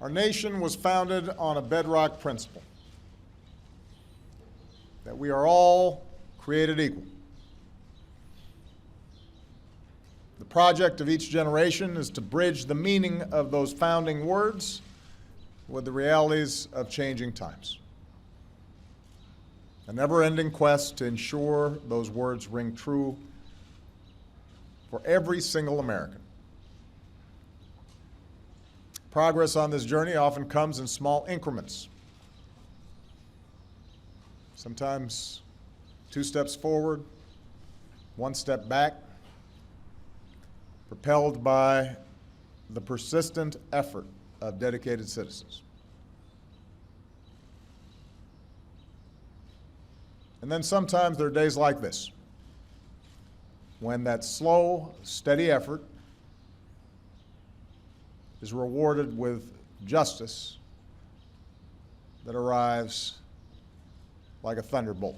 Our nation was founded on a bedrock principle that we are all created equal. The project of each generation is to bridge the meaning of those founding words with the realities of changing times. A never-ending quest to ensure those words ring true for every single American. Progress on this journey often comes in small increments. Sometimes 2 steps forward, 1 step back, propelled by the persistent effort of dedicated citizens. And then sometimes there are days like this, when that slow, steady effort is rewarded with justice that arrives like a thunderbolt.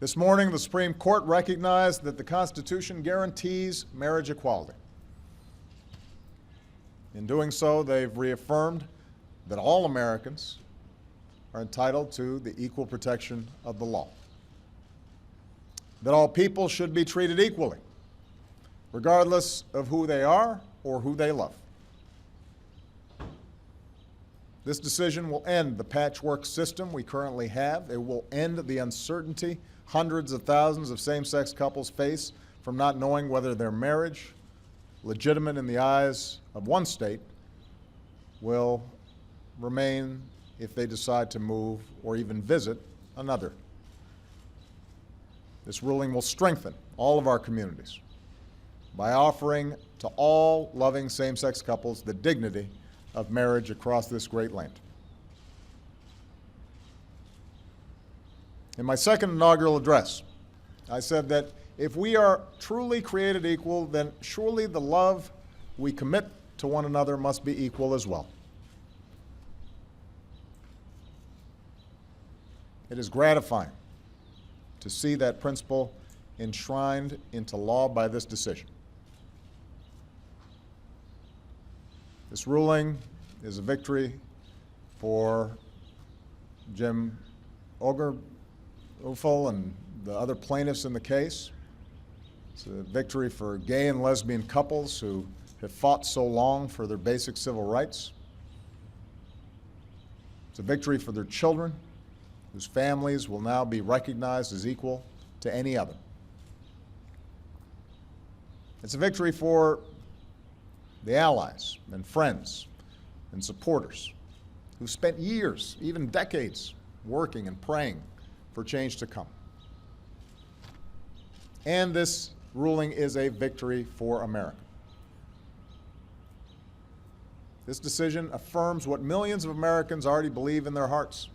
This morning, the Supreme Court recognized that the Constitution guarantees marriage equality. In doing so, they've reaffirmed that all Americans are entitled to the equal protection of the law, that all people should be treated equally, regardless of who they are or who they love. This decision will end the patchwork system we currently have. It will end the uncertainty hundreds of thousands of same-sex couples face from not knowing whether their marriage, legitimate in the eyes of one state, will remain if they decide to move or even visit another. This ruling will strengthen all of our communities by offering to all loving same-sex couples the dignity of marriage across this great land. In my second inaugural address, I said that if we are truly created equal, then surely the love we commit to one another must be equal as well. It is gratifying to see that principle enshrined into law by this decision. This ruling is a victory for Jim Obergefell and the other plaintiffs in the case. It's a victory for gay and lesbian couples who have fought so long for their basic civil rights. It's a victory for their children, whose families will now be recognized as equal to any other. It's a victory for the allies and friends and supporters who've spent years, even decades, working and praying for change to come. And this ruling is a victory for America. This decision affirms what millions of Americans already believe in their hearts.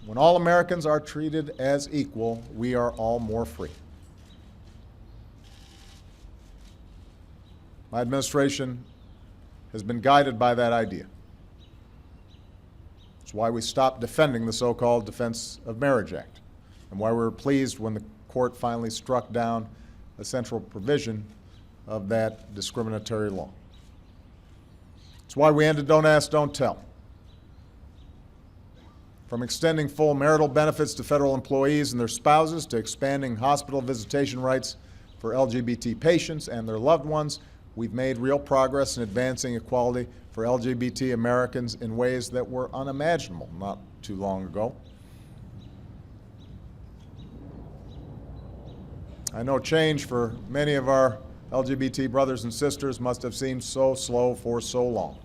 When all Americans are treated as equal, we are all more free. My administration has been guided by that idea. It's why we stopped defending the so-called Defense of Marriage Act, and why we were pleased when the court finally struck down a central provision of that discriminatory law. It's why we ended Don't Ask, Don't Tell. From extending full marital benefits to federal employees and their spouses, to expanding hospital visitation rights for LGBT patients and their loved ones, we've made real progress in advancing equality for LGBT Americans in ways that were unimaginable not too long ago. I know change for many of our LGBT brothers and sisters must have seemed so slow for so long.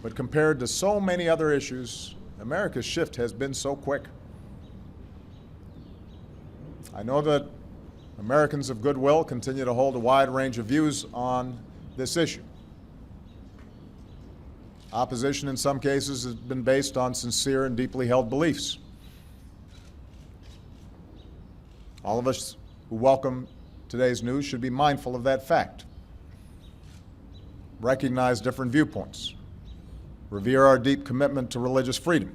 But compared to so many other issues, America's shift has been so quick. I know that Americans of goodwill continue to hold a wide range of views on this issue. Opposition in some cases has been based on sincere and deeply held beliefs. All of us who welcome today's news should be mindful of that fact. Recognize different viewpoints. Revere our deep commitment to religious freedom.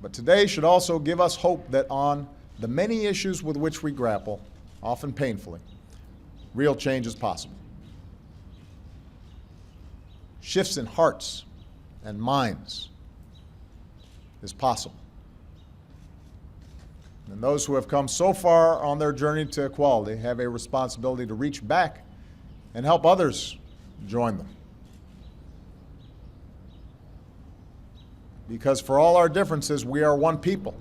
But today should also give us hope that on the many issues with which we grapple, often painfully, real change is possible. Shifts in hearts and minds is possible. And those who have come so far on their journey to equality have a responsibility to reach back and help others join them. Because for all our differences, we are one people,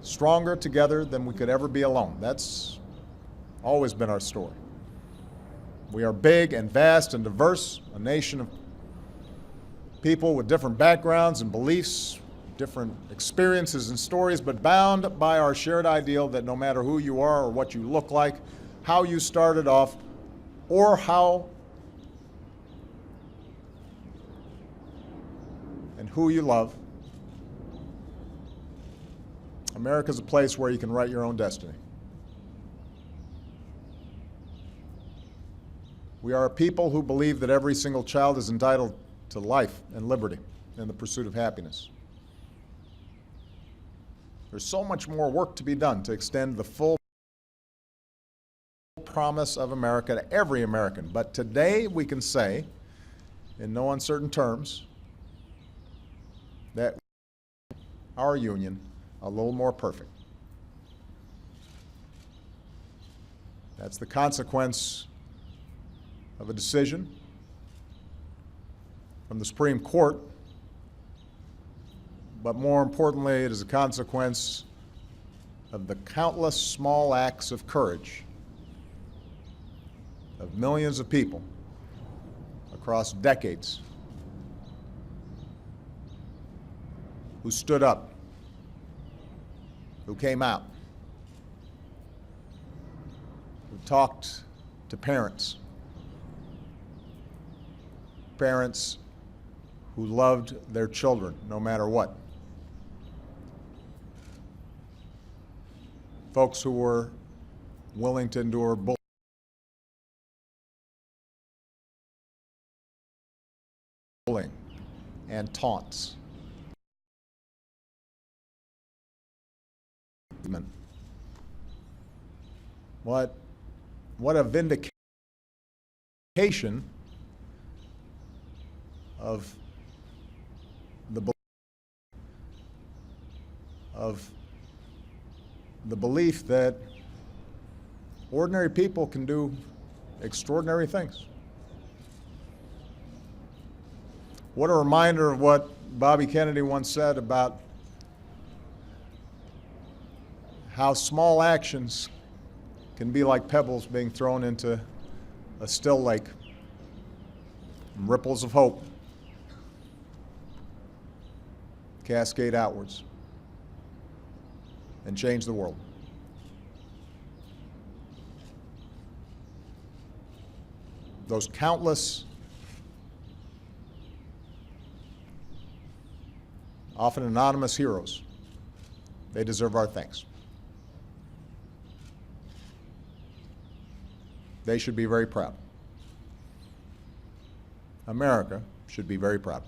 stronger together than we could ever be alone. That's always been our story. We are big and vast and diverse, a nation of people with different backgrounds and beliefs, different experiences and stories, but bound by our shared ideal that no matter who you are or what you look like, how you started off, or how and who you love, America's a place where you can write your own destiny. We are a people who believe that every single child is entitled to life and liberty and the pursuit of happiness. There's so much more work to be done to extend the full promise of America to every American. But today we can say, in no uncertain terms, that our union a little more perfect. That's the consequence of a decision from the Supreme Court, but more importantly, it is a consequence of the countless small acts of courage of millions of people across decades who stood up, who came out, who talked to parents who loved their children no matter what, folks who were willing to endure bullying and taunts. What a vindication of the belief that ordinary people can do extraordinary things. What a reminder of what Bobby Kennedy once said about how small actions can be like pebbles being thrown into a still lake, ripples of hope cascade outwards and change the world. Those countless, often anonymous heroes, they deserve our thanks. They should be very proud. America should be very proud.